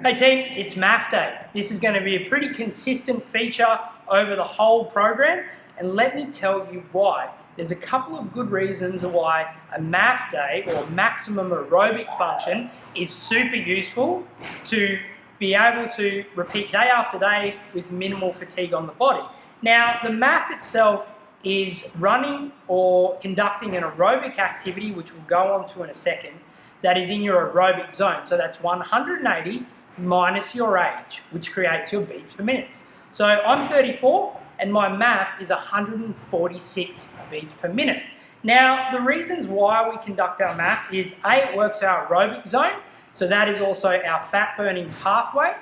Hey team, it's MAF day. This is going to be a pretty consistent feature over the whole program, and let me tell you why. There's a couple of good reasons why a MAF day, or maximum aerobic function, is super useful to be able to repeat day after day with minimal fatigue on the body. Now, the MAF itself is running or conducting an aerobic activity, which we'll go on to in a second, that is in your aerobic zone. So that's 180 minus your age, which creates your beats per minute. So I'm 34 and my MAF is 146 beats per minute. Now, the reasons why we conduct our MAF is A, it works our aerobic zone, so that is also our fat burning pathway.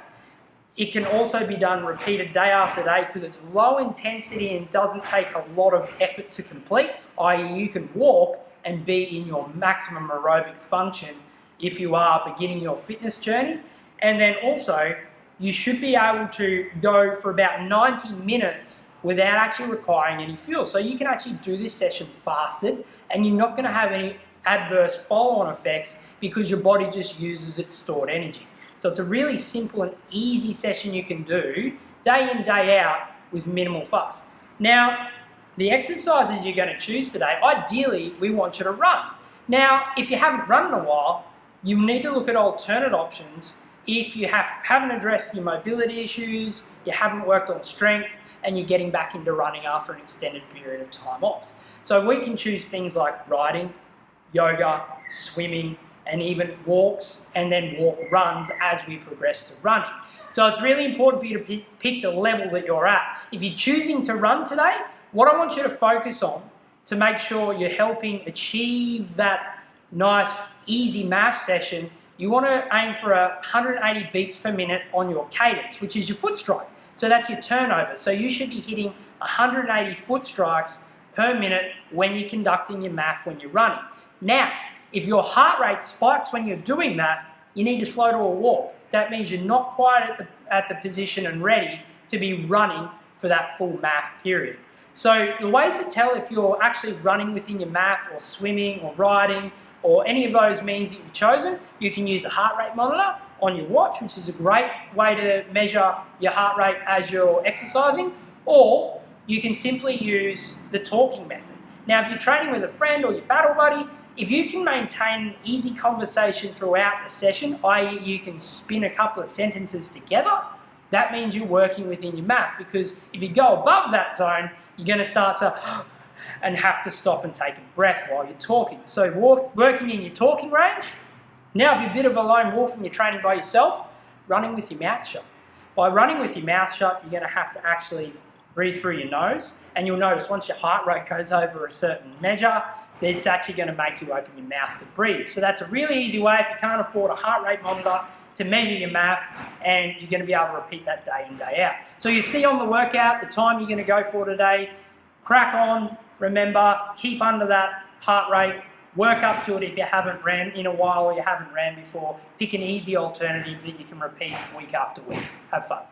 It can also be done repeated day after day because it's low intensity and doesn't take a lot of effort to complete, i.e. you can walk and be in your maximum aerobic function if you are beginning your fitness journey. And then also, you should be able to go for about 90 minutes without actually requiring any fuel. So you can actually do this session fasted and you're not going to have any adverse follow-on effects because your body just uses its stored energy. So it's a really simple and easy session you can do day in, day out with minimal fuss. Now, the exercises you're going to choose today, ideally, we want you to run. Now, if you haven't run in a while, you need to look at alternate options. If you haven't addressed your mobility issues, you haven't worked on strength, and you're getting back into running after an extended period of time off. So we can choose things like riding, yoga, swimming, and even walks, and then walk runs as we progress to running. So it's really important for you to pick the level that you're at. If you're choosing to run today, what I want you to focus on to make sure you're helping achieve that nice, easy MAF session, you want to aim for 180 beats per minute on your cadence, which is your foot strike. So that's your turnover. So you should be hitting 180 foot strikes per minute when you're conducting your MAF when you're running. Now, if your heart rate spikes when you're doing that, you need to slow to a walk. That means you're not quite at the position and ready to be running for that full MAF period. So the ways to tell if you're actually running within your MAF or swimming or riding or any of those means that you've chosen, you can use a heart rate monitor on your watch, which is a great way to measure your heart rate as you're exercising, or you can simply use the talking method. Now, if you're training with a friend or your battle buddy, if you can maintain an easy conversation throughout the session, i.e. you can spin a couple of sentences together, that means you're working within your MAF, because if you go above that zone, you're going to start to and have to stop and take a breath while you're talking. So working in your talking range. Now, if you're a bit of a lone wolf and you're training by yourself, running with your mouth shut. By running with your mouth shut, you're going to have to actually breathe through your nose, and you'll notice once your heart rate goes over a certain measure, it's actually going to make you open your mouth to breathe. So that's a really easy way, if you can't afford a heart rate monitor, to measure your MAF, and you're going to be able to repeat that day in, day out. So you see on the workout the time you're going to go for today. Crack on, remember, keep under that heart rate, work up to it if you haven't ran in a while or you haven't ran before. Pick an easy alternative that you can repeat week after week. Have fun.